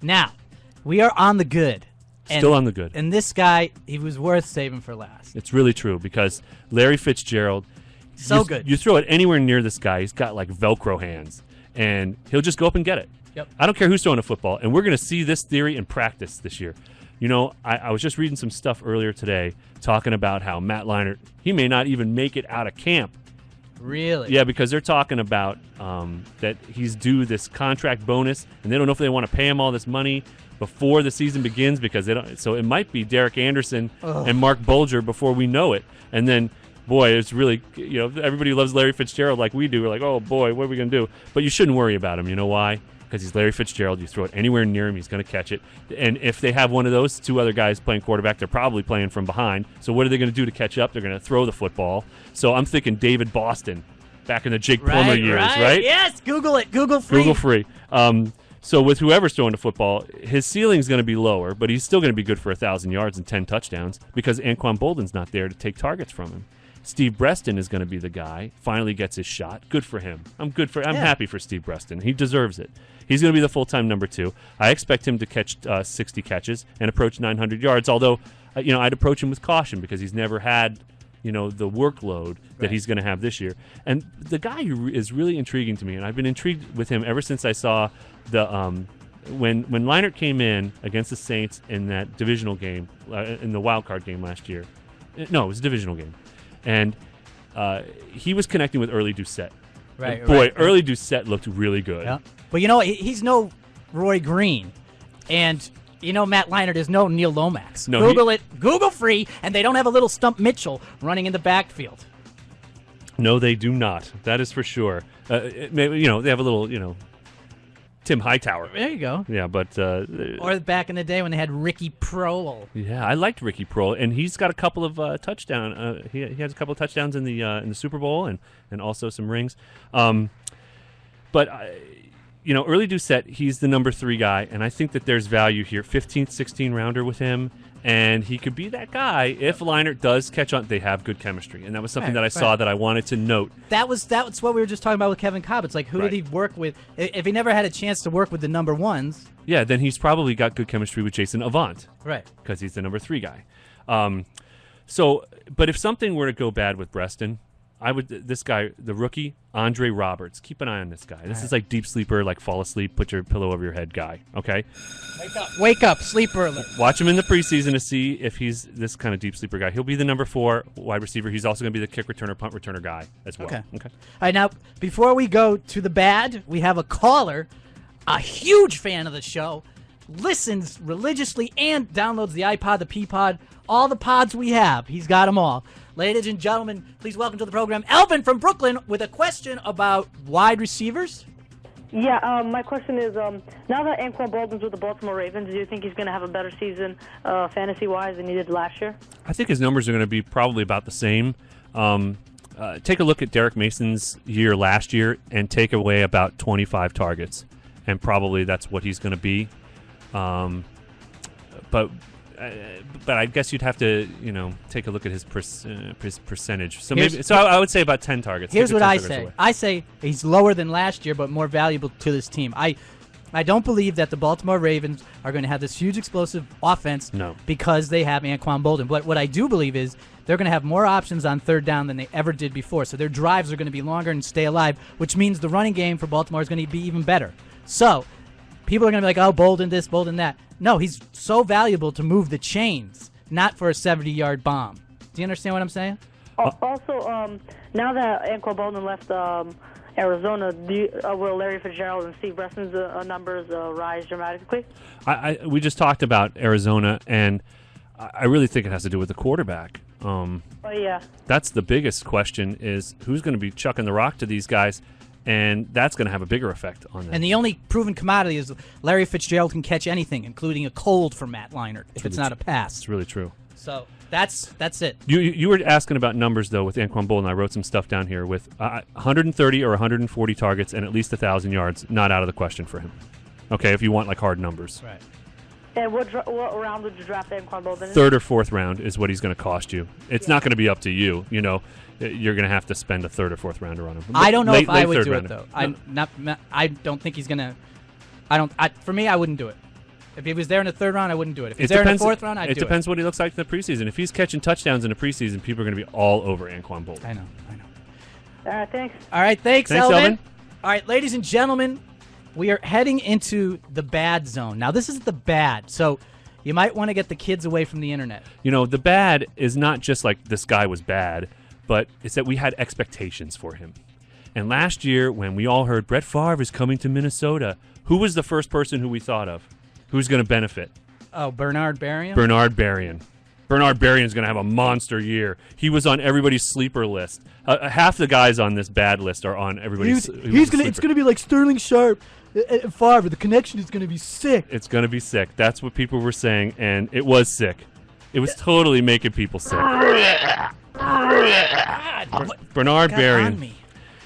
Now, we are on the good. Still on the good. And this guy, he was worth saving for last. It's really true because Larry Fitzgerald, good. You throw it anywhere near this guy, he's got like Velcro hands, and he'll just go up and get it. Yep. I don't care who's throwing a football, and we're going to see this theory in practice this year. You know, I was just reading some stuff earlier today talking about how Matt Leinart, he may not even make it out of camp. Really? Yeah, because they're talking about that he's due this contract bonus, and they don't know if they want to pay him all this money before the season begins because they don't. So it might be Derek Anderson and Mark Bulger before we know it. And then, boy, it's really, everybody loves Larry Fitzgerald like we do. We're like, oh, boy, what are we going to do? But you shouldn't worry about him. You know why? Because he's Larry Fitzgerald. You throw it anywhere near him, he's going to catch it. And if they have one of those two other guys playing quarterback, they're probably playing from behind. So what are they going to do to catch up? They're going to throw the football. So I'm thinking David Boston back in the Jake Plummer years, right? Yes, Google it. Google free. Google free. So with whoever's throwing the football, his ceiling's going to be lower, but he's still going to be good for 1,000 yards and 10 touchdowns because Anquan Bolden's not there to take targets from him. Steve Breston is going to be the guy. Finally gets his shot. Good for him. I'm happy for Steve Breston. He deserves it. He's going to be the full-time number 2. I expect him to catch 60 catches and approach 900 yards, although I'd approach him with caution because he's never had the workload that he's going to have this year. And the guy who is really intriguing to me, and I've been intrigued with him ever since I saw the when Leinart came in against the Saints in that divisional game, in the wild card game last year. No, it was a divisional game. And he was connecting with Early Doucette. Right. Early Doucette looked really good. Yeah. But he's no Roy Green. And Matt Leinart is no Neil Lomax. No, Google it. Google free. And they don't have a little Stump Mitchell running in the backfield. No, they do not. That is for sure. Maybe, they have a little, Tim Hightower. There you go. Yeah, but or back in the day when they had Ricky Proehl. Yeah, I liked Ricky Proehl, and he's got a couple of touchdowns. He has a couple of touchdowns in the Super Bowl and also some rings. But Early Doucette, he's the number 3 guy, and I think that there's value here. 15th, 16 rounder with him, and he could be that guy if Leinart does catch on. They have good chemistry, and that was something that I saw that I wanted to note. That's what we were just talking about with Kevin Cobb. It's like, who did he work with? If he never had a chance to work with the number 1s. Yeah, then he's probably got good chemistry with Jason Avant. Right. Because he's the number 3 guy. But if something were to go bad with Breston, this guy, the rookie, Andre Roberts. Keep an eye on this guy. This is like deep sleeper, like fall asleep, put your pillow over your head guy. Okay? Wake up, sleeper alert. Watch him in the preseason to see if he's this kind of deep sleeper guy. He'll be the number 4 wide receiver. He's also going to be the kick returner, punt returner guy as well. Okay. All right, now, before we go to the bad, we have a caller, a huge fan of the show, listens religiously and downloads the iPod, the Peapod, all the pods we have. He's got them all. Ladies and gentlemen, please welcome to the program Elvin from Brooklyn with a question about wide receivers. Yeah, my question is, now that Anquan Bolden's with the Baltimore Ravens, do you think he's going to have a better season fantasy-wise than he did last year? I think his numbers are going to be probably about the same. Take a look at Derek Mason's year last year and take away about 25 targets, and probably that's what he's going to be. But I guess you'd have to, take a look at his percentage. So I would say about 10 targets. Here's what I say. Away. I say he's lower than last year, but more valuable to this team. I don't believe that the Baltimore Ravens are going to have this huge explosive offense because they have Anquan Bolden. But what I do believe is they're going to have more options on third down than they ever did before. So their drives are going to be longer and stay alive, which means the running game for Baltimore is going to be even better. So people are going to be like, oh, Bolden this, Bolden that. No, he's so valuable to move the chains, not for a 70-yard bomb. Do you understand what I'm saying? Also, now that Anquan Bolden left Arizona, will Larry Fitzgerald and Steve Breston's numbers rise dramatically? We just talked about Arizona, and I really think it has to do with the quarterback. Yeah. That's the biggest question is who's going to be chucking the rock to these guys, and that's going to have a bigger effect on them. And the only proven commodity is Larry Fitzgerald can catch anything, including a cold from Matt Leinart, if it's not a pass. It's really true. So that's it. You were asking about numbers, though, with Anquan Bolden. I wrote some stuff down here with 130 or 140 targets and at least 1,000 yards, not out of the question for him. Okay, if you want, hard numbers. Right. And what round would you draft Anquan Bolden in? 3rd or 4th round is what he's going to cost you. It's not going to be up to you, You're going to have to spend a 3rd or 4th rounder on him. I don't know if I would do it, though. I don't think he's going to. For me, I wouldn't do it. If he was there in the third round, I wouldn't do it. If he's there in the fourth round, I'd do it. It depends what he looks like in the preseason. If he's catching touchdowns in the preseason, people are going to be all over Anquan Boldin. I know. Thanks. All right, thanks, Elvin. Elvin. All right, ladies and gentlemen, we are heading into the bad zone. Now, this is the bad, so you might want to get the kids away from the internet. You know, the bad is not just like this guy was bad, but it's that we had expectations for him. And last year, when we all heard Brett Favre is coming to Minnesota, who was the first person who we thought of? Who's going to benefit? Oh, Bernard Berrien? Bernard Berrien. Bernard Berrien is going to have a monster year. He was on everybody's sleeper list. Half the guys on this bad list are on everybody's sleeper. It's going to be like Sterling Sharp and Favre. The connection is going to be sick. It's going to be sick. That's what people were saying, and it was sick. It was totally making people sick. Bernard Berrien.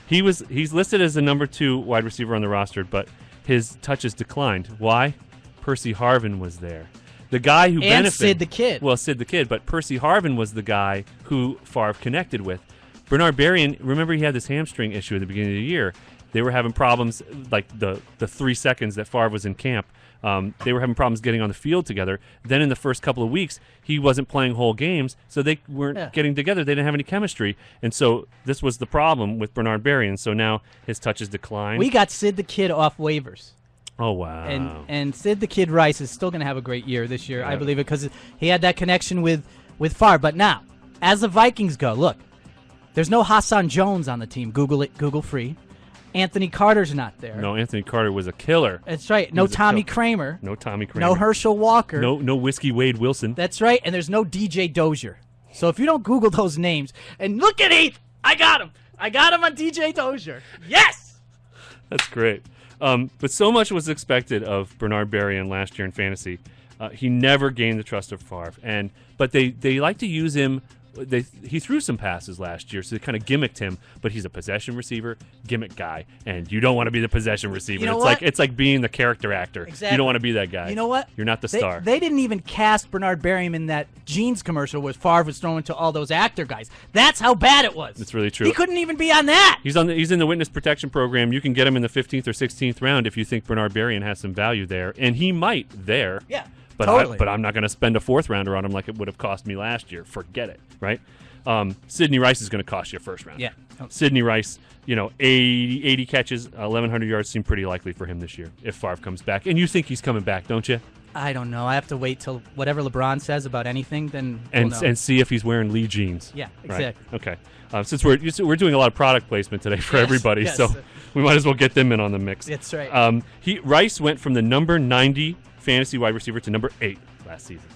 He's listed as the number 2 wide receiver on the roster, but his touches declined. Why? Percy Harvin was there. The guy who benefited. Sid the Kid. Well, Sid the Kid, but Percy Harvin was the guy who Favre connected with. Bernard Berrien, remember he had this hamstring issue at the beginning of the year. They were having problems, like the 3 seconds that Favre was in camp. They were having problems getting on the field together. Then in the first couple of weeks, he wasn't playing whole games, so they weren't getting together. They didn't have any chemistry. And so this was the problem with Bernard Berrien. So now his touches decline. We got Sid the Kid off waivers. Oh, wow. And Sid the Kid Rice is still going to have a great year this year, I believe, because he had that connection with Favre. But now, as the Vikings go, look, there's no Hassan Jones on the team. Google it, Google free. Anthony Carter's not there. No, Anthony Carter was a killer. That's right. No Tommy Kramer. No Tommy Kramer. No Herschel Walker. No Whiskey Wade Wilson. That's right. And there's no DJ Dozier. So if you don't Google those names, and look at Heath, I got him. I got him on DJ Dozier. Yes! That's great. But so much was expected of Bernard Berrien last year in fantasy. He never gained the trust of Favre. But they like to use him. He threw some passes last year, so they kind of gimmicked him. But he's a possession receiver, gimmick guy, and you don't want to be the possession receiver. You know it's like being the character actor. Exactly. You don't want to be that guy. You know what? You're not the star. They didn't even cast Bernard Berrien in that Jeans commercial where Favre was throwing to all those actor guys. That's how bad it was. It's really true. He couldn't even be on that. He's in the witness protection program. You can get him in the 15th or 16th round if you think Bernard Berrien has some value there, and he might there. Yeah. But totally. I'm not going to spend a 4th rounder on him like it would have cost me last year. Forget it, right? Sidney Rice is going to cost you a 1st round. Yeah. Sidney Rice, 80 catches, 1,100 yards seem pretty likely for him this year if Favre comes back. And you think he's coming back, don't you? I don't know. I have to wait till whatever LeBron says about anything, then we'll know. And see if he's wearing Lee jeans. Yeah, exactly. Right? Okay. Since we're doing a lot of product placement today for everybody, so we might as well get them in on the mix. That's right. Rice went from the number 90 fantasy wide receiver to number 8 last season.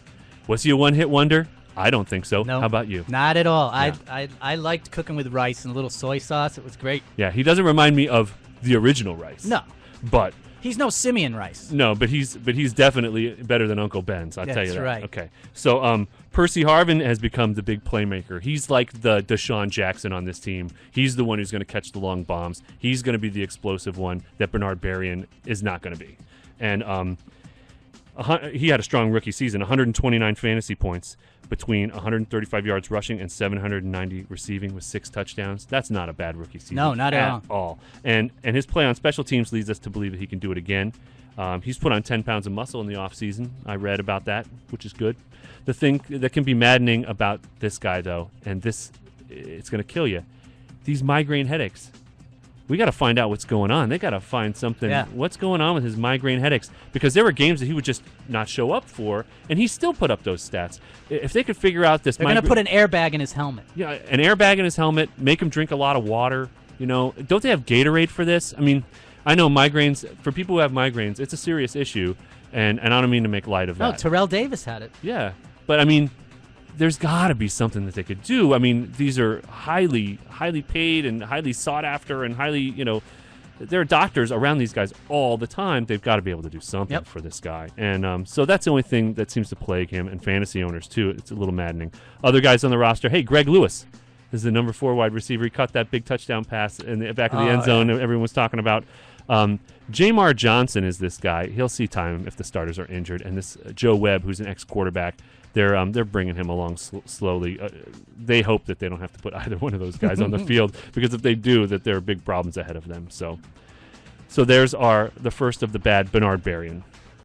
Was he a one-hit wonder? I don't think so. No, how about you? Not at all. Yeah. I liked cooking with rice and a little soy sauce. It was great. Yeah, he doesn't remind me of the original Rice. No. But he's no Simeon Rice. No, but he's definitely better than Uncle Ben's. I'll tell you that. That's right. Okay. So Percy Harvin has become the big playmaker. He's like the Deshaun Jackson on this team. He's the one who's going to catch the long bombs. He's going to be the explosive one that Bernard Berrien is not going to be. And he had a strong rookie season, 129 fantasy points between 135 yards rushing and 790 receiving with 6 touchdowns. That's not a bad rookie season. No, not at all. And his play on special teams leads us to believe that he can do it again. He's put on 10 pounds of muscle in the offseason. I read about that, which is good. The thing that can be maddening about this guy, though, and it's going to kill you, these migraine headaches. We got to find out what's going on. They got to find something. Yeah. What's going on with his migraine headaches? Because there were games that he would just not show up for, and he still put up those stats. If they could figure out this, they're going to put an airbag in his helmet. Yeah, an airbag in his helmet. Make him drink a lot of water. Don't they have Gatorade for this? I mean, I know migraines. For people who have migraines, it's a serious issue, and I don't mean to make light of that. No, Terrell Davis had it. Yeah, but I mean, there's got to be something that they could do. I mean, these are highly paid and highly sought after and highly, there are doctors around these guys all the time. They've got to be able to do something for this guy. And so that's the only thing that seems to plague him and fantasy owners, too. It's a little maddening. Other guys on the roster, hey, Greg Lewis is the number 4 wide receiver. He caught that big touchdown pass in the back of the end zone everyone was talking about. Jamar Johnson is this guy. He'll see time if the starters are injured. And this Joe Webb, who's an ex-quarterback, they're bringing him along slowly. They hope that they don't have to put either one of those guys on the field, because if they do, that there are big problems ahead of them. So there's the first of the bad, Bernard Berrien.